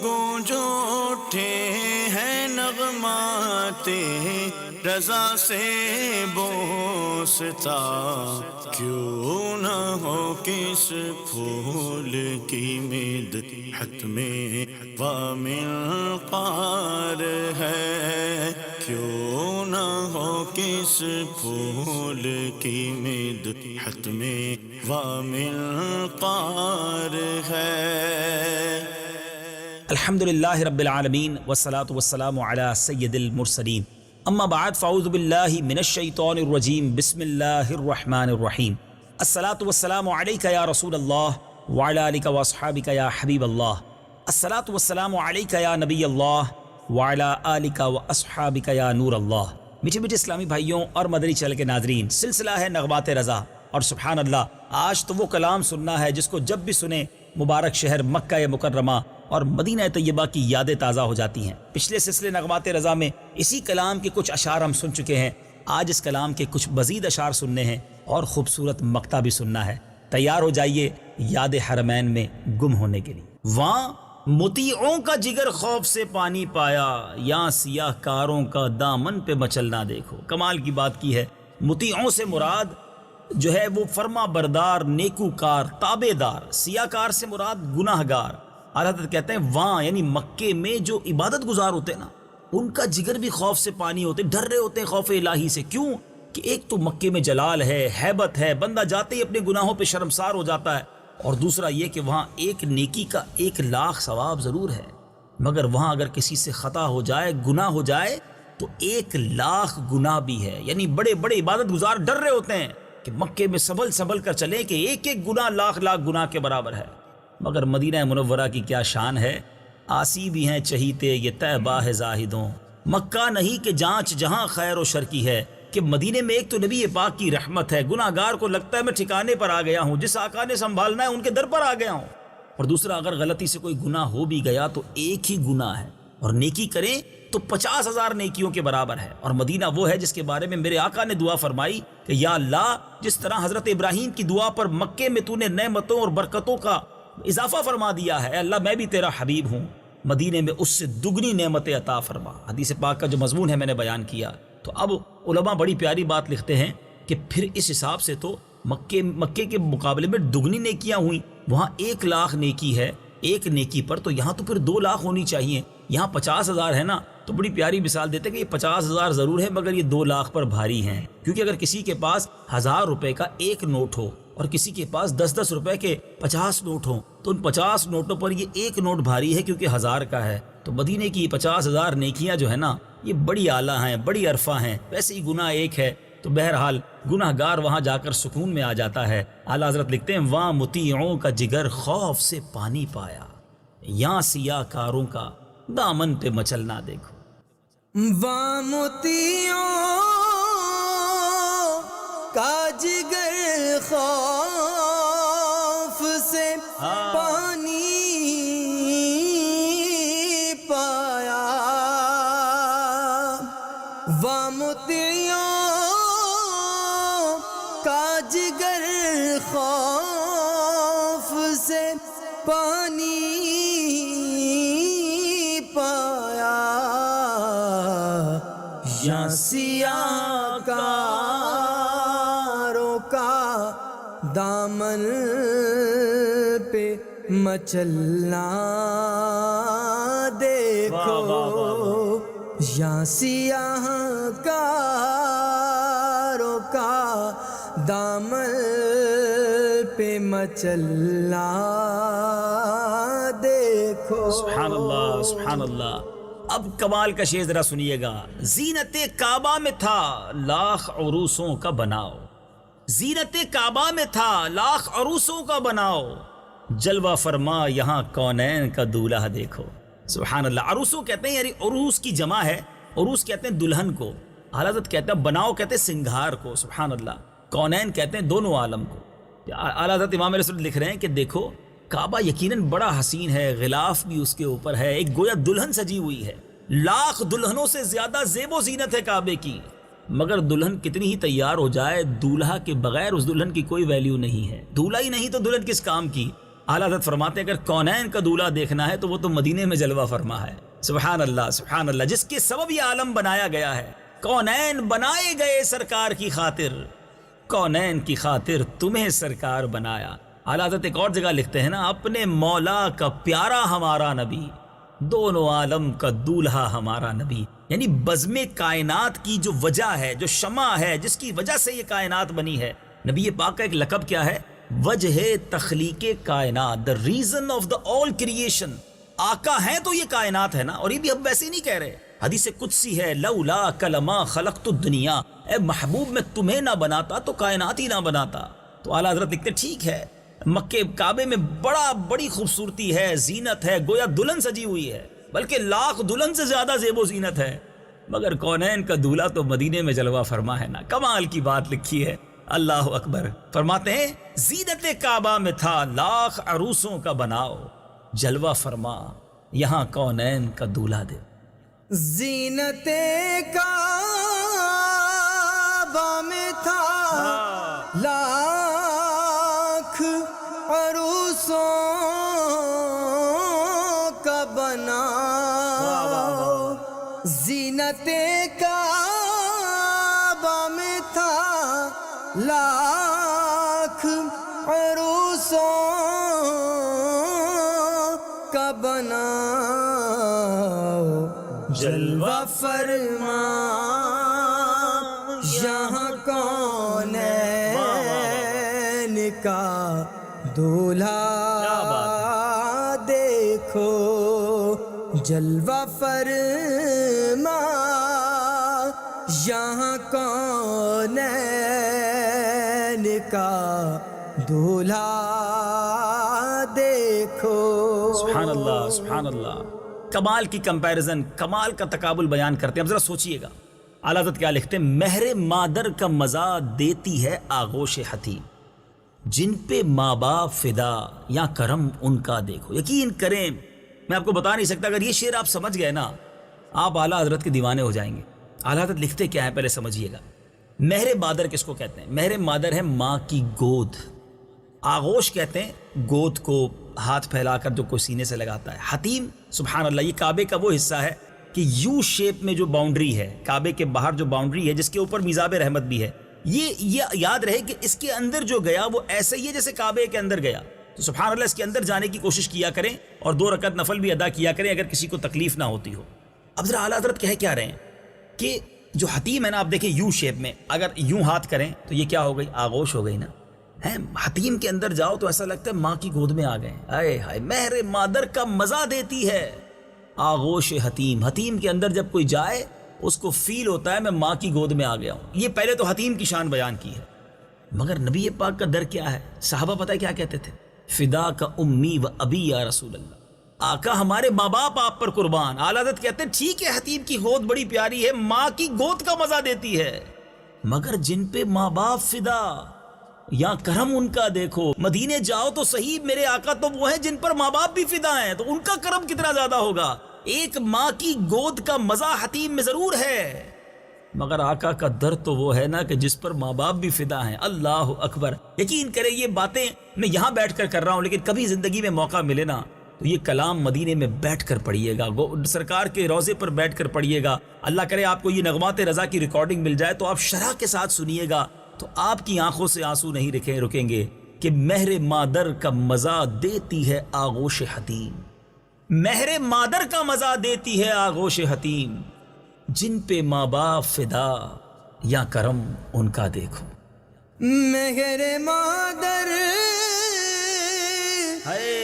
گونج اٹھے ہیں نغمات رضا سے بوستا، کیوں نہ ہو کس پھول کی مدحت میں وامنقار ہے، کیوں نہ ہو کس پھول کی مدحت میں وامنقار ہے۔ الحمدللہ رب العالمین والصلاة والسلام علی سید المرسلین، اما بعد فاعوذ باللہ من الشیطان الرجیم، بسم اللہ الرحمن الرحیم۔ الصلاة والسلام علیک یا رسول اللہ وعلی آلک واصحابک یا حبیب اللہ، الصلاة والسلام علیک یا نبی اللہ وعلی آلک واصحابک یا نور اللہ۔ میٹھے میٹھے اسلامی بھائیوں اور مدنی چینل کے ناظرین، سلسلہ ہے نغمات رضا، اور سبحان اللہ آج تو وہ کلام سننا ہے جس کو جب بھی سنیں مبارک شہر مکہ مکرمہ اور مدینہ طیبہ کی یادیں تازہ ہو جاتی ہیں۔ پچھلے سلسلے نغمات رضا میں اسی کلام کے کچھ اشعار ہم سن چکے ہیں، آج اس کلام کے کچھ مزید اشعار سننے ہیں اور خوبصورت مقطع بھی سننا ہے۔ تیار ہو جائیے یاد حرمین میں گم ہونے کے لیے۔ وہاں مطیعوں کا جگر خوف سے پانی پایا، یہاں سیاہ کاروں کا دامن پہ مچلنا دیکھو۔ کمال کی بات کی ہے، مطیعوں سے مراد جو ہے وہ فرما بردار، نیکوکار، تابع دار، سیاہ کار سے مراد گناہ گار۔ حضرت کہتے ہیں وہاں یعنی مکے میں جو عبادت گزار ہوتے ہیں نا، ان کا جگر بھی خوف سے پانی ہوتے، ڈر رہے ہوتے ہیں خوف الہی سے۔ کیوں کہ ایک تو مکے میں جلال ہے، ہیبت ہے، بندہ جاتے ہی اپنے گناہوں پہ شرمسار ہو جاتا ہے، اور دوسرا یہ کہ وہاں ایک نیکی کا 1,00,000 ثواب ضرور ہے، مگر وہاں اگر کسی سے خطا ہو جائے، گناہ ہو جائے تو 1,00,000 گناہ بھی ہے۔ یعنی بڑے بڑے عبادت گزار ڈر رہے ہوتے ہیں کہ مکے میں سنبھل کر چلیں کہ ایک ایک گناہ 1,00,000 گناہ کے برابر ہے، مگر مدینہ منورہ کی کیا شان ہے۔ آسی بھی ہیں چہیتے یہ طیبہ ہے زاہدوں، مکہ نہیں کہ جانچ جہاں خیر و شر کی ہے، کہ مدینے میں ایک تو نبی پاک کی رحمت ہے، گناہ گار کو لگتا ہے میں ٹھکانے پر آ گیا ہوں، جس آقا نے سنبھالنا ہے ان کے در پر آ گیا ہوں، اور دوسرا اگر غلطی سے کوئی گناہ ہو بھی گیا تو ایک ہی گناہ ہے، اور نیکی کریں تو 50,000 نیکیوں کے برابر ہے۔ اور مدینہ وہ ہے جس کے بارے میں میرے آقا نے دعا فرمائی کہ یا اللہ، جس طرح حضرت ابراہیم کی دعا پر مکے میں تو نے نعمتوں اور برکتوں کا اضافہ فرما دیا ہے، اللہ میں بھی تیرا حبیب ہوں، مدینے میں اس سے دگنی نعمتیں عطا فرما۔ حدیث پاک کا جو مضمون ہے میں نے بیان کیا، تو اب علماء بڑی پیاری بات لکھتے ہیں کہ پھر اس حساب سے تو مکے کے مقابلے میں دگنی نیکیاں ہوئیں۔ وہاں 1,00,000 نیکی ہے ایک نیکی پر، تو یہاں تو پھر 2,00,000 ہونی چاہیے۔ یہاں 50,000 ہے نا، تو بڑی پیاری مثال دیتے ہیں کہ یہ 50,000 ضرور ہے مگر یہ 2,00,000 پر بھاری ہیں، کیونکہ اگر کسی کے پاس 1,000 روپے کا ایک نوٹ ہو اور کسی کے پاس 10 روپے کے 50 نوٹ ہوں، تو ان 50 نوٹوں پر یہ ایک نوٹ بھاری ہے کیونکہ 1,000 کا ہے۔ تو مدینے کی 50,000 نیکیاں جو ہے نا، یہ بڑی اعلیٰ ہیں، بڑی عرفہ ہیں۔ ویسے ہی گناہ ایک ہے، تو بہرحال گناہ گار وہاں جا کر سکون میں آ جاتا ہے۔ اعلیٰ حضرت لکھتے ہیں وہاں مطیعوں کا جگر خوف سے پانی پایا، یہاں سیاہ کاروں کا دامن پہ مچلنا دیکھو۔ وہاں مطیعوں کا جگر خوف سے پانی پایا، وہاں مطیعوں کا جگر خوف سے پانی پایا، یا سیاہ کاروں کا دامن پہ مچلنا دیکھو، یا سیاہ کاروں کا دامن پہ مچلنا دیکھو۔ سبحان اللہ سبحان اللہ۔ اب کمال کا شعر ذرا سنیے گا۔ زینت کعبہ میں تھا 1,00,000 عروسوں کا بناؤ، زینت کعبہ میں تھا 1,00,000 عروسوں کا بناؤ، جلوہ فرما یہاں کونین کا دولہا دیکھو۔ سبحان اللہ۔ عروسوں کہتے ہیں یعنی عروس کی جمع ہے، عروس کہتے ہیں دلہن کو، حضرت کہتے ہیں بناؤ کہتے ہیں سنگھار کو۔ سبحان اللہ۔ کونین کہتے ہیں دونوں عالم کو۔ اعلیٰ حضرت امام رسول لکھ رہے ہیں کہ دیکھو کعبہ یقیناً بڑا حسین ہے، غلاف بھی اس کے اوپر ہے، ایک گویا دلہن سجی ہوئی ہے، 1,00,000 دلہنوں سے زیادہ زیب و زینت ہے کعبے کی، مگر دلہن کتنی ہی تیار ہو جائے، دولہا کے بغیر اس دلہن کی کوئی ویلیو نہیں ہے۔ دولہا ہی نہیں تو دلہن کس کام کی؟ اعلیٰ حضرت فرماتے ہیں اگر کونین کا دولہا دیکھنا ہے تو وہ تو مدینے میں جلوہ فرما ہے. سبحان اللہ سبحان اللہ، جس کے سبب یہ عالم بنایا گیا ہے. کونین بنائے گئے سرکار کی خاطر، کونین کی خاطر تمہیں سرکار بنایا. اعلیٰ حضرت ایک اور جگہ لکھتے ہیں نا، اپنے مولا کا پیارا ہمارا نبی، دونوں عالم کا دولہا ہمارا نبی. یعنی بزم کائنات کی جو وجہ ہے، جو شمع ہے جس کی وجہ سے یہ کائنات بنی ہے، نبی پاک کا ایک لقب کیا ہے؟ وجہ تخلیق کائنات، the reason of the all creation. آقا ہیں تو یہ کائنات ہے نا، اور یہ بھی ہم ویسے نہیں کہہ رہے. حدیث قدسی ہے، لولا کلمہ خلقت الدنیا، اے محبوب میں تمہیں نہ بناتا تو کائنات ہی نہ بناتا. تو اعلیٰ حضرت لکھتے ٹھیک ہے مکے کعبے میں بڑی خوبصورتی ہے، زینت ہے، گویا دلہن سجی ہوئی ہے، بلکہ لاکھ دلہن سے زیادہ زیب و زینت ہے، مگر کونین کا دولہا تو مدینے میں جلوہ فرما ہے نا. کمال کی بات لکھی ہے. اللہ اکبر. فرماتے ہیں زینت کعبہ میں تھا لاکھ عروسوں کا بناؤ، جلوہ فرما یہاں کونین کا دولہا دے. زینت کعبہ میں تھا لاکھ عروسوں کا بناؤ. زینت کعبہ میں تھا لاکھ عروسوں کا بناؤ. جلوہ فرما یہاں کونین کا دولہا دیکھو. جلوہ فرما یہاں کونین کا دولہا دیکھو. سبحان اللہ سبحان اللہ. کمال کی کمپیریزن، کمال کا تقابل بیان کرتے ہیں. اب ذرا سوچئے گا اعلیٰ حضرت کیا لکھتے ہیں؟ مہر مادر کا مزہ دیتی ہے آغوش حتیم، جن پہ ماں باپ فدا یا کرم ان کا دیکھو. یقین کریں میں آپ کو بتا نہیں سکتا، اگر یہ شعر آپ سمجھ گئے نا آپ اعلیٰ حضرت کے دیوانے ہو جائیں گے. اعلیٰ حضرت لکھتے کیا ہے پہلے سمجھیے گا. مہر مادر کس کو کہتے ہیں؟ مہر مادر ہے ماں کی گود. آغوش کہتے ہیں گود کو ہاتھ پھیلا کر جو کوئی سینے سے لگاتا ہے. حتیم سبحان اللہ یہ کعبے کا وہ حصہ ہے کہ یو شیپ میں جو باؤنڈری ہے، کعبے کے باہر جو باؤنڈری ہے جس کے اوپر میزاب رحمت بھی ہے، یہ یاد رہے کہ اس کے اندر جو گیا وہ ایسے ہی ہے جیسے کعبے کے اندر گیا. تو سبحان اللہ اس کے اندر جانے کی کوشش کیا کریں اور 2 رکعت نفل بھی ادا کیا کریں اگر کسی کو تکلیف نہ ہوتی ہو. اب ذرا اعلیٰ حضرت کہہ کیا رہے ہیں کہ جو حتیم ہے نا، آپ دیکھیں یو شیپ میں اگر یوں ہاتھ کریں تو یہ کیا ہو گئی؟ آغوش ہو گئی نا. حتیم کے اندر جاؤ تو ایسا لگتا ہے ماں کی گود میں آ گئے. آئے ہائے مہر مادر کا مزہ دیتی ہے آغوش حتیم. حتیم کے اندر جب کوئی جائے اس کو فیل ہوتا ہے میں ماں کی گود میں آ گیا ہوں. یہ پہلے تو حتیم کی شان بیان کی ہے، مگر نبی پاک کا در کیا ہے؟ صحابہ پتہ ہے کیا کہتے تھے؟ فدا کا امی و ابی یا رسول اللہ، آقا ہمارے ماں باپ آپ پر قربان. اعلیٰ حضرت کہتے ہیں ٹھیک ہے حتیم کی گود بڑی پیاری ہے، ماں کی گود کا مزہ دیتی ہے، مگر جن پہ ماں باپ فدا یا کرم ان کا دیکھو. مدینے جاؤ تو صحیح، میرے آقا تو وہ ہیں جن پر ماں باپ بھی فدا ہیں، تو ان کا کرم کتنا زیادہ ہوگا. ایک ماں کی گود کا مزہ حتیم میں ضرور ہے، مگر آقا کا در تو وہ ہے نا کہ جس پر ماں باپ بھی فدا ہیں. اللہ اکبر. یقین کریں یہ باتیں میں یہاں بیٹھ کر کر رہا ہوں، لیکن کبھی زندگی میں موقع ملے نا تو یہ کلام مدینے میں بیٹھ کر پڑھیے گا، سرکار کے روضے پر بیٹھ کر پڑھیے گا. اللہ کرے آپ کو یہ نغمات رضا کی ریکارڈنگ مل جائے تو آپ شرح کے ساتھ سنیے گا تو آپ کی آنکھوں سے آنسو نہیں رکیں گے کہ مہر مادر کا مزہ دیتی ہے آغوش حتیم. مہر مادر کا مزہ دیتی ہے آغوش حتیم، جن پہ ماں باپ فدا یا کرم ان کا دیکھو. مہر مادر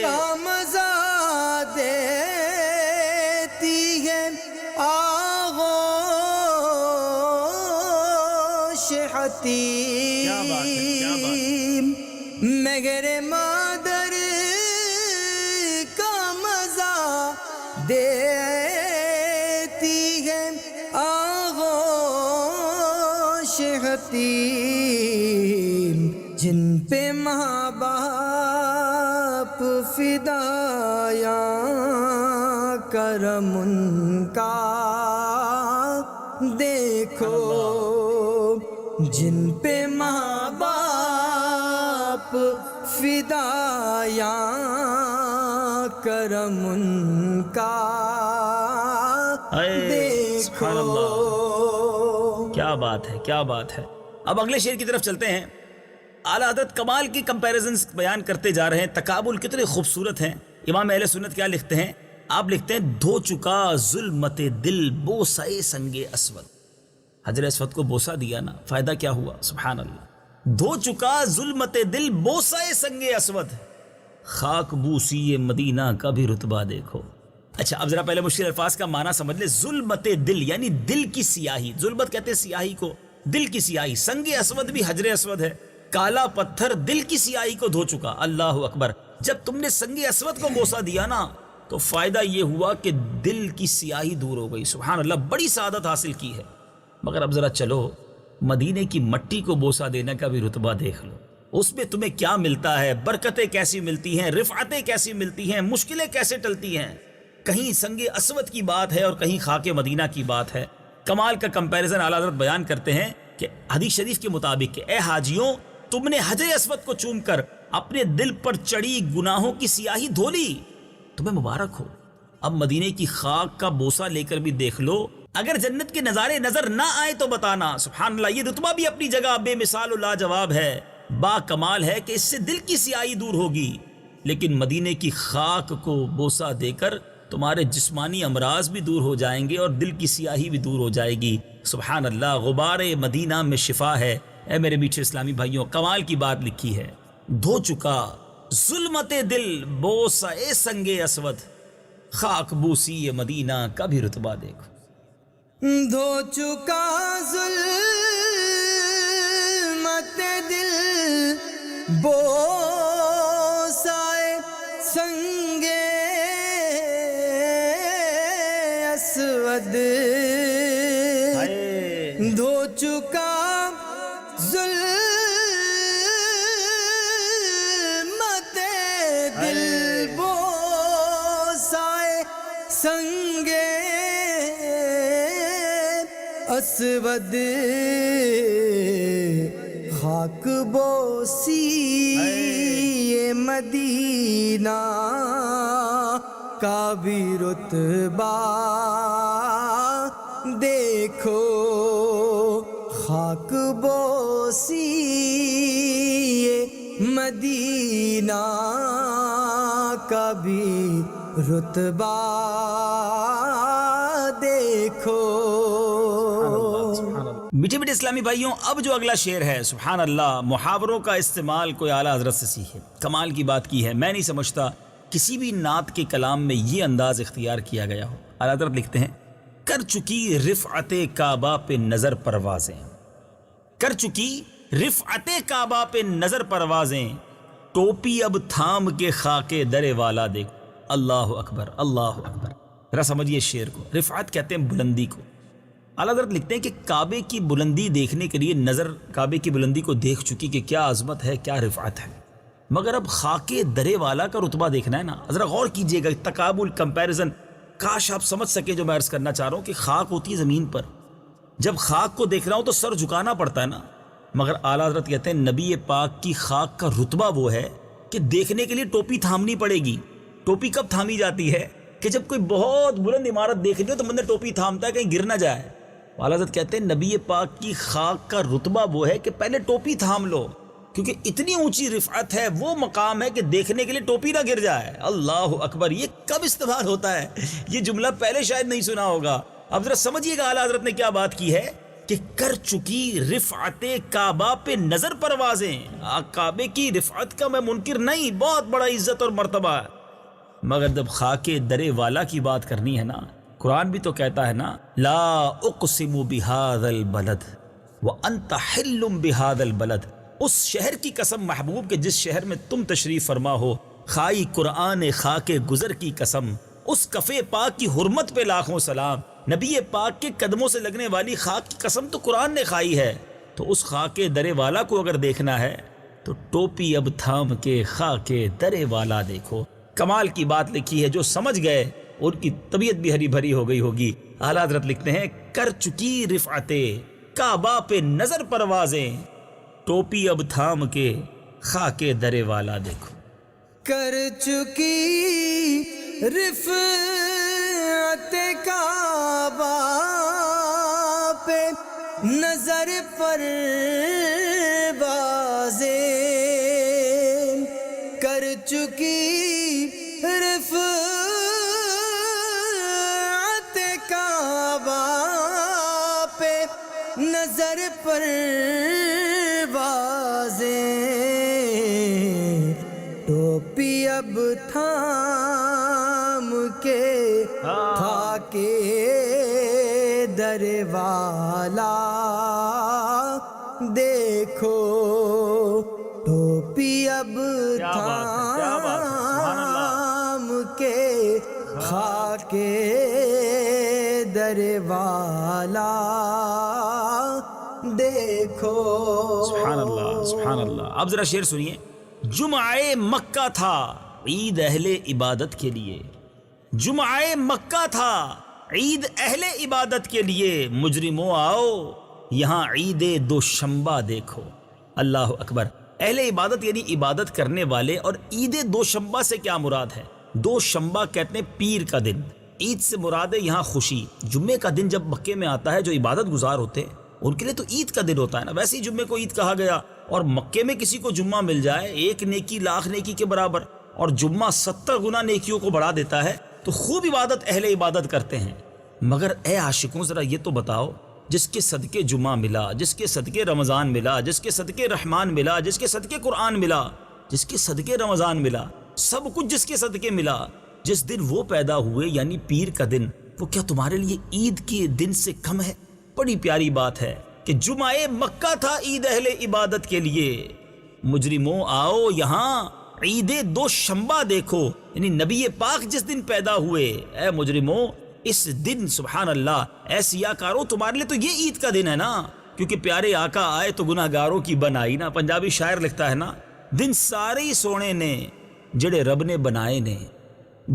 کا مزہ دیتی ہے آغوش حتیم. مہر مادر کا مزہ دیتی ہے آغوش حتیم، جن پہ ماں باپ فدا یا کرم ان کا دیکھو. جن پہ ماں باپ فدایاں کرم ان کا سبحان دیکھو. اللہ، کیا بات ہے، کیا بات ہے. اب اگلے شعر کی طرف چلتے ہیں. اعلیٰ حضرت کمال کی کمپیریزنز بیان کرتے جا رہے ہیں. تقابل کتنے خوبصورت ہیں. امام اہل سنت کیا لکھتے ہیں؟ آپ لکھتے ہیں دھو چکا ظلمت دل بوسہ سنگ اسود. حجر اسود کو بوسہ دیا نا، فائدہ کیا ہوا؟ سبحان اللہ. دھو چکا ظلمت دل بوسہ سنگ اسود، خاک بوسی مدینہ کا بھی رتبہ دیکھو. اچھا اب ذرا پہلے مشکل الفاظ کا معنی سمجھ لے. ظلمت دل یعنی دل کی سیاہی. ظلمت کہتے ہیں سیاہی کو، دل کی سیاہی. سنگ اسود بھی حجر اسود ہے. کالا پتھر دل کی سیاہی کو دھو چکا. اللہ اکبر. جب تم نے سنگ اسود کو بوسہ دیا نا تو فائدہ یہ ہوا کہ دل کی سیاہی دور ہو گئی. سبحان اللہ، بڑی سعادت حاصل کی ہے. مگر اب ذرا چلو مدینے کی مٹی کو بوسہ دینے کا بھی رتبہ دیکھ لو. اس میں تمہیں کیا ملتا ہے، برکتیں کیسی ملتی ہیں، رفعتیں کیسی ملتی ہیں، مشکلیں کیسے ٹلتی ہیں. کہیں سنگ اسود کی بات ہے اور کہیں خاک مدینہ کی بات ہے. کمال کا کمپیریزن اعلیٰ حضرت بیان کرتے ہیں کہ حدیث شریف کے مطابق کہ اے حاجیوں، تم نے حجر اسود کو چوم کر اپنے دل پر چڑھی گناہوں کی سیاہی دھو لی، تمہیں مبارک ہو. اب مدینے کی خاک کا بوسہ لے کر بھی دیکھ لو. اگر جنت کے نظارے نظر نہ آئے تو بتانا. سبحان اللہ، یہ رتبہ بھی اپنی جگہ بے مثال و لاجواب ہے. با کمال ہے کہ اس سے دل کی سیاہی دور ہوگی، لیکن مدینے کی خاک کو بوسہ دے کر تمہارے جسمانی امراض بھی دور ہو جائیں گے اور دل کی سیاہی بھی دور ہو جائے گی. سبحان اللہ، غبار مدینہ میں شفا ہے. اے میرے میٹھے اسلامی بھائیوں، کمال کی بات لکھی ہے. دھو چکا ظلمت دل بوسہ سنگ اسود، خاک بوسی مدینہ کا بھی رتبہ دیکھو. دھو چکا ظلمت دل بوسہ سنگ اسود، دھو چکا ظلمت دل بوسہ سنگ اسود، خاک بوسی مدینہ کا بھی رتبہ دیکھو. خاک بوسی مدینہ کا بھی رتبہ دیکھو. میٹھے میٹھے اسلامی بھائیوں، اب جو اگلا شعر ہے، سبحان اللہ، محاوروں کا استعمال کوئی اعلیٰ حضرت سے سیکھے. کمال کی بات کی ہے. میں نہیں سمجھتا کسی بھی نعت کے کلام میں یہ انداز اختیار کیا گیا ہو. اعلیٰ حضرت لکھتے ہیں کر چکی رفعت کعبہ پہ نظر پروازیں، کر چکی رفعت کعبہ پہ نظر پروازیں، ٹوپی اب تھام کے خاک در والا دیکھ. اللہ اکبر، اللہ اکبر. ذرا سمجھیے شعر کو. رفعت کہتے ہیں بلندی کو. اعلیٰ حضرت لکھتے ہیں کہ کعبے کی بلندی دیکھنے کے لیے نظر کعبے کی بلندی کو دیکھ چکی کہ کیا عظمت ہے، کیا رفعت ہے، مگر اب خاک درے والا کا رتبہ دیکھنا ہے نا. ذرا غور کیجئے گا. تقابل، کمپیریزن. کاش آپ سمجھ سکیں جو میں عرض کرنا چاہ رہا ہوں کہ خاک ہوتی ہے زمین پر. جب خاک کو دیکھ رہا ہوں تو سر جھکانا پڑتا ہے نا. مگر اعلیٰ حضرت کہتے ہیں نبی پاک کی خاک کا رتبہ وہ ہے کہ دیکھنے کے لیے ٹوپی تھامنی پڑے گی. ٹوپی کب تھامی جاتی ہے؟ کہ جب کوئی بہت بلند عمارت دیکھ رہی ہو تو بندہ ٹوپی تھامتا ہے کہیں گر نہ جائے. اعلیٰ حضرت کہتے ہیں نبی پاک کی خاک کا رتبہ وہ ہے کہ پہلے ٹوپی تھام لو، کیونکہ اتنی اونچی رفعت ہے، وہ مقام ہے کہ دیکھنے کے لیے ٹوپی نہ گر جائے. اللہ اکبر. یہ کب استعمال ہوتا ہے؟ یہ جملہ پہلے شاید نہیں سنا ہوگا. اب ذرا سمجھیے گا اعلیٰ حضرت نے کیا بات کی ہے کہ کر چکی رفعت کعبہ پہ نظر پروازیں. کعبے کی رفعت کا میں منکر نہیں، بہت بڑا عزت اور مرتبہ ہے، مگر جب خاک درے والا کی بات کرنی ہے نا، قرآن بھی تو کہتا ہے نا لا اقسم بہذا البلد وانت حل بہذا البلد. اس شہر کی قسم محبوب کہ جس شہر میں تم تشریف فرما ہو، خائی قرآن خاک گزر کی قسم، اس کفے پاک کی حرمت پہ لاکھوں سلام. نبی پاک کے قدموں سے لگنے والی خاک کی قسم تو قرآن نے کھائی ہے. تو اس خاک درے والا کو اگر دیکھنا ہے تو ٹوپی اب تھام کے خاک درے والا دیکھو. کمال کی بات لکھی ہے. جو سمجھ گئے ان کی طبیعت بھی ہری بھری ہو گئی ہوگی. اعلیٰ حضرت لکھتے ہیں کر چکی رفعت کعبہ پہ نظر پروازیں، ٹوپی اب تھام کے خاک در والا دیکھو. کر چکی رفعت کعبہ پہ نظر پروازیں، کر چکی رفعت کعبہ پہ نظر پروازیں، ٹوپی اب تھام کے خاکے در والا دیکھو، ٹوپی اب تھام کے خاکے در والا دیکھو. سبحان اللہ سبحان اللہ. اب ذرا شعر سنیے. جمعہ مکہ تھا عید اہل عبادت کے لیے، جمعہ مکہ تھا عید اہل عبادت کے لیے، مجرموں آؤ یہاں عید دوشنبہ دیکھو. اللہ اکبر. اہل عبادت یعنی عبادت کرنے والے. اور عید دوشنبہ سے کیا مراد ہے؟ دوشنبہ کہتے ہیں پیر کا دن. عید سے مراد ہے یہاں خوشی. جمعے کا دن جب مکے میں آتا ہے جو عبادت گزار ہوتے ہیں ان کے لیے تو عید کا دن ہوتا ہے نا. ویسے ہی جمعے کو عید کہا گیا. اور مکے میں کسی کو جمعہ مل جائے ایک نیکی لاکھ نیکی کے برابر، اور جمعہ 70 گنا نیکیوں کو بڑھا دیتا ہے. تو خوب عبادت اہل عبادت کرتے ہیں. مگر اے عاشقوں ذرا یہ تو بتاؤ، جس کے صدقے جمعہ ملا، جس کے صدقے رمضان ملا، جس کے صدقے رحمان ملا، جس کے صدقے قرآن ملا، جس کے صدقے رمضان ملا، سب کچھ جس کے صدقے ملا، جس دن وہ پیدا ہوئے یعنی پیر کا دن، وہ کیا تمہارے لیے عید کے دن سے کم ہے؟ بڑی پیاری بات ہے کہ جمعہ مکہ تھا عید اہل عبادت کے لیے، مجرموں آؤ یہاں عید دوشنبہ دیکھو. یعنی نبی پاک جس دن پیدا ہوئے، اے مجرموں اس دن سبحان اللہ، اے سیاکاروں تمہارے لیے تو یہ عید کا دن ہے نا، کیونکہ پیارے آقا آئے تو گناہ گاروں کی بن آئی نا. پنجابی شاعر لکھتا ہے نا، دن سارے ہی سونے نے جڑے رب نے بنائے نے،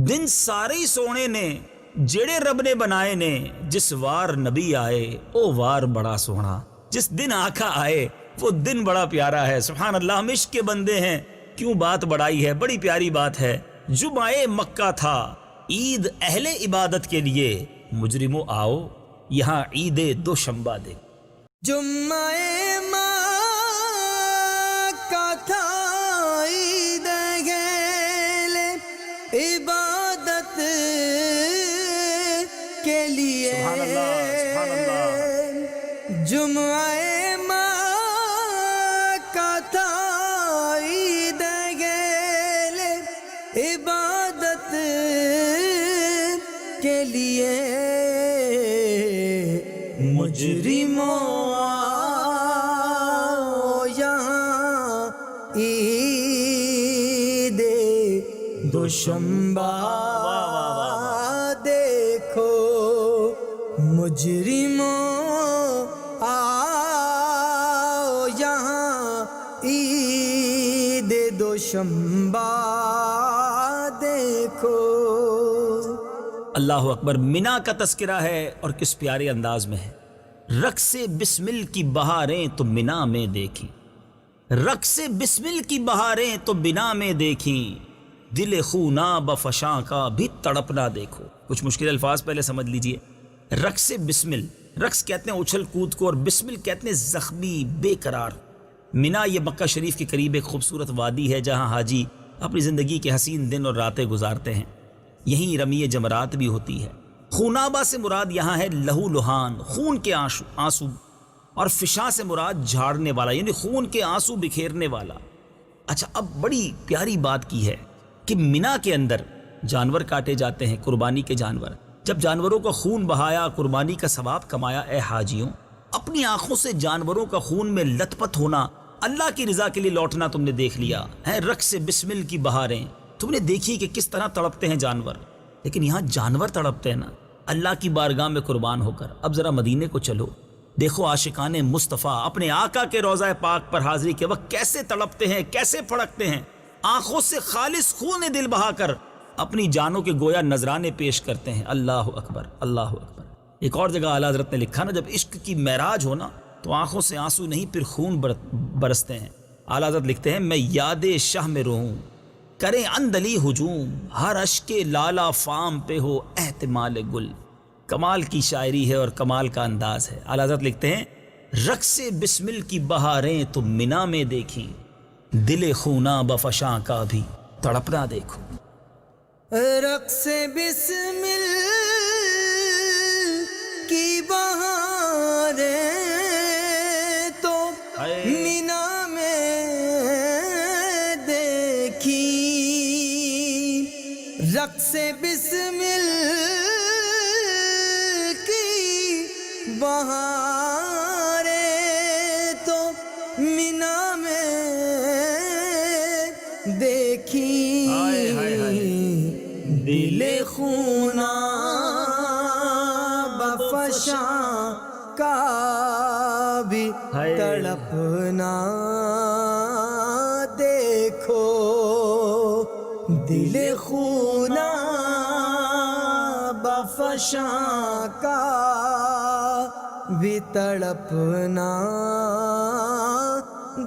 دن سارے ہی سونے نے جڑے رب نے بنائے نے، جس وار نبی آئے او وار بڑا سونا. جس دن آقا آئے وہ دن بڑا پیارا ہے. سبحان اللہ. ہم عشق کے بندے ہیں، کیوں بات بڑائی ہے. بڑی پیاری بات ہے. جمعہ مکہ تھا عید اہل عبادت کے لیے، مجرموں آؤ یہاں عید دوشنبہ دے. جمعہ مکہ تھا عید اہل عبادت کے لیے، سبحان اللہ سبحان اللہ. جمعہ مکہ تھا عید اہل عبادت کے لیے، مجرموں آؤ یہاں عید دوشنبہ دیکھو، مجرموں آؤ یہاں عید دوشنبہ دیکھو. اللہ اکبر. مینا کا تذکرہ ہے اور کس پیارے انداز میں ہے. رقص بسمل کی بہاریں تو مینا میں دیکھیں، رقص بسمل کی بہاریں تو مینا میں دیکھیں، دل خوناب فشاں کا بھی تڑپنا دیکھو. کچھ مشکل الفاظ پہلے سمجھ لیجئے. رقص بسمل، رقص کہتے ہیں اچھل کود کو، اور بسمل کہتے ہیں زخمی بے قرار. مینا یہ مکہ شریف کے قریب ایک خوبصورت وادی ہے جہاں حاجی اپنی زندگی کے حسین دن اور راتیں گزارتے ہیں. یہیں رمی جمرات بھی ہوتی ہے. خونابہ سے مراد یہاں ہے لہو لہان، خون کے آنسو، اور فشاں سے مراد جھاڑنے والا یعنی خون کے آنسو بکھیرنے والا. اچھا اب بڑی پیاری بات کی ہے کہ مینا کے اندر جانور کاٹے جاتے ہیں، قربانی کے جانور. جب جانوروں کا خون بہایا، قربانی کا ثواب کمایا، اے حاجیوں اپنی آنکھوں سے جانوروں کا خون میں لت پت ہونا، اللہ کی رضا کے لیے لوٹنا تم نے دیکھ لیا ہے. رقص بسمل کی بہاریں تم نے دیکھی کہ کس طرح تڑپتے ہیں جانور. لیکن یہاں جانور تڑپتے ہیں نا اللہ کی بارگاہ میں قربان ہو کر. اب ذرا مدینے کو چلو، دیکھو عاشقان مصطفیٰ اپنے آقا کے روضہ پاک پر حاضری کے وقت کیسے تڑپتے ہیں، کیسے پھڑکتے ہیں. آنکھوں سے خالص خون دل بہا کر اپنی جانوں کے گویا نذرانے پیش کرتے ہیں. اللہ اکبر اللہ اکبر. ایک اور جگہ اعلیٰ حضرت نے لکھا نا، جب عشق کی معراج ہونا تو آنکھوں سے آنسو نہیں پھر خون برستے ہیں. اعلیٰ حضرت لکھتے ہیں میں یاد شاہ میں رہوں کریں اندلی ہجوم، ہر اشک لالا فام پہ ہو احتمال گل. کمال کی شاعری ہے اور کمال کا انداز ہے. اعلیٰ حضرت لکھتے ہیں رقص بسمل کی بہاریں تو منا میں دیکھیں، دل خونا بفشاں کا بھی تڑپنا دیکھو. رقص بسمل کی بہاریں تو مینا میں دیکھی، رقص بسمل کی بہاریں تو مینا میں دیکھی، دل خونا بفشاں کا بھی تڑپنا دیکھو، دل خونا بفشاں کا بھی تڑپنا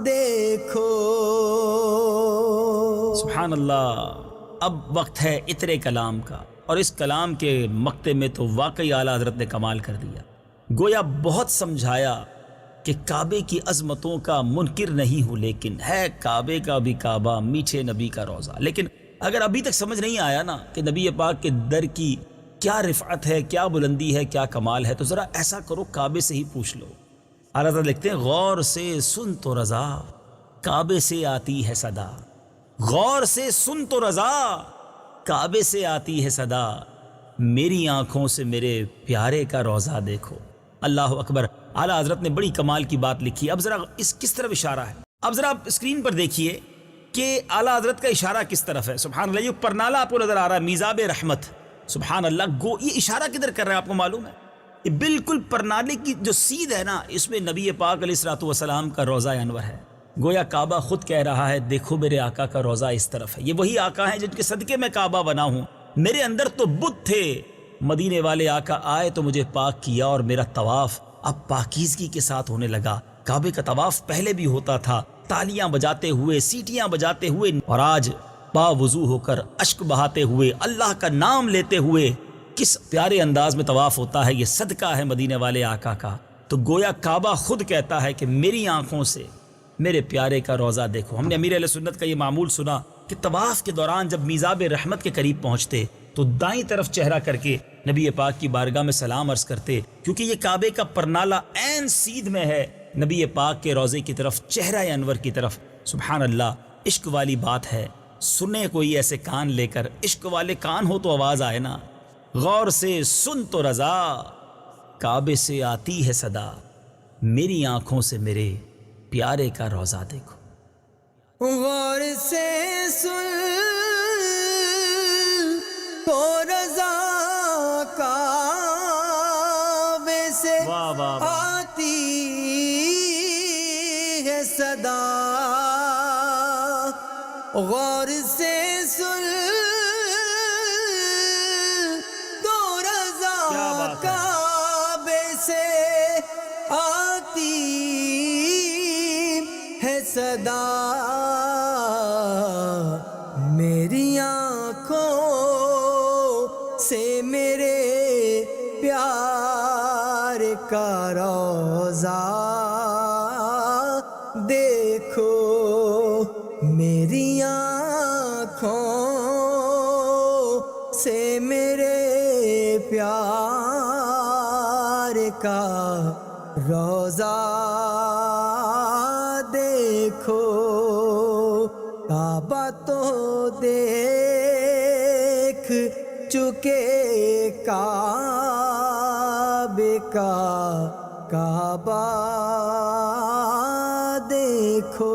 دیکھو. سبحان اللہ. اب وقت ہے عطر کلام کا، اور اس کلام کے مقطع میں تو واقعی اعلیٰ حضرت نے کمال کر دیا. گویا بہت سمجھایا کہ کعبے کی عظمتوں کا منکر نہیں ہوں، لیکن ہے کعبے کا بھی کعبہ، میٹھے نبی کا روضہ. لیکن اگر ابھی تک سمجھ نہیں آیا نا کہ نبی پاک کے در کی کیا رفعت ہے، کیا بلندی ہے، کیا کمال ہے، تو ذرا ایسا کرو کعبے سے ہی پوچھ لو. اعلیٰ حضرت لکھتے ہیں غور سے سن تو رضا، کعبے سے آتی ہے صدا. غور سے سن تو رضا، کعبے سے آتی ہے صدا، میری آنکھوں سے میرے پیارے کا روضہ دیکھو. اللہ اکبر. اعلیٰ حضرت نے بڑی کمال کی بات لکھی. اب ذرا اس کس طرف اشارہ ہے، اب ذرا آپ اسکرین پر دیکھیے کہ اعلیٰ حضرت کا اشارہ کس طرف ہے. سبحان اللہ. یہ پرنالہ آپ کو نظر آ رہا ہے، میزاب رحمت. سبحان اللہ. گو یہ اشارہ کدھر کر رہا ہے آپ کو معلوم ہے؟ یہ بالکل پرنالے کی جو سیدھ ہے نا، اس میں نبی پاک علیہ الصلوۃ والسلام کا روضہ انور ہے. گویا کعبہ خود کہہ رہا ہے دیکھو میرے آقا کا روضہ اس طرف ہے. یہ وہی آقا ہیں جن کے صدقے میں کعبہ بنا ہوں. میرے اندر تو بت تھے، مدینے والے آقا آئے تو مجھے پاک کیا، اور میرا طواف اب پاکیزگی کے ساتھ ہونے لگا. کعبے کا طواف پہلے بھی ہوتا تھا، تالیاں بجاتے ہوئے، سیٹیاں بجاتے ہوئے، اور آج با وضو ہو کر اشک بہاتے ہوئے، اللہ کا نام لیتے ہوئے کس پیارے انداز میں طواف ہوتا ہے. یہ صدقہ ہے مدینے والے آقا کا. تو گویا کعبہ خود کہتا ہے کہ میری آنکھوں سے میرے پیارے کا روضہ دیکھو. ہم نے امیر اہل سنت کا یہ معمول سنا کہ طواف کے دوران جب میزاب رحمت کے قریب پہنچتے تو دائیں طرف چہرہ کر کے نبی پاک کی بارگاہ میں سلام عرض کرتے، کیونکہ یہ کعبے کا پرنالہ عین سیدھ میں ہے نبی پاک کے روضے کی طرف، چہرہ انور کی طرف. سبحان اللہ. عشق والی بات ہے، سنے کوئی ایسے کان لے کر، عشق والے کان ہو تو آواز آئے نا. غور سے سن تو رضا، کعبے سے آتی ہے صدا، میری آنکھوں سے میرے پیارے کا روضہ دیکھو. غور سے سن تو رضا، کعبے سے آتی ہے صدا. غور سے سن تو رضا، کعبے سے آتی ہے صدا، میری آنکھوں سے میرے پیار کا روضہ دیکھو، میری آنکھوں سے میرے پیار کا روضہ دیکھو. کعبہ تو دیکھ چکے، کعبے کا کعبہ دیکھو.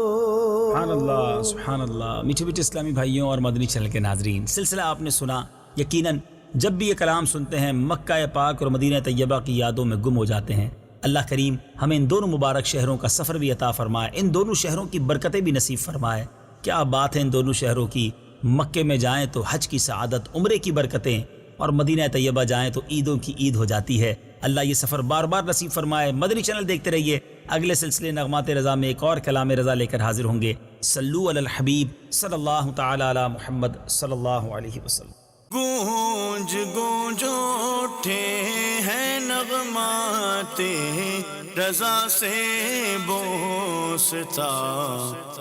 سبحان اللہ. سبحان اللہ. میٹھے میٹھے اسلامی بھائیوں اور مدنی چینل کے ناظرین، سلسلہ آپ نے سنا. یقیناً جب بھی یہ کلام سنتے ہیں مکہ پاک اور مدینہ طیبہ کی یادوں میں گم ہو جاتے ہیں. اللہ کریم ہمیں ان دونوں مبارک شہروں کا سفر بھی عطا فرمائے، ان دونوں شہروں کی برکتیں بھی نصیب فرمائے. کیا بات ہے ان دونوں شہروں کی. مکے میں جائیں تو حج کی سعادت، عمرے کی برکتیں، اور مدینہ طیبہ جائیں تو عیدوں کی عید ہو جاتی ہے. اللہ یہ سفر بار بار نصیب فرمائے. مدنی چینل دیکھتے رہیے. اگلے سلسلے نغمات رضا میں ایک اور کلام رضا لے کر حاضر ہوں گے۔ صلو علی الحبیب صلی اللہ تعالی علی محمد صلی اللہ علیہ وسلم۔ گونج گونج اٹھے ہیں نغمات رضا سے بوستا،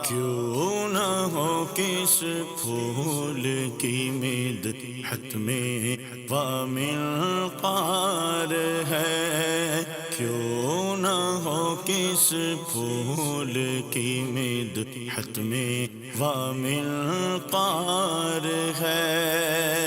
کیوں نہ ہو کس پھول کی مدحت میں وامنقار ہے، کیوں نہ ہو کس پھول کی مدحت میں وامنقار ہے۔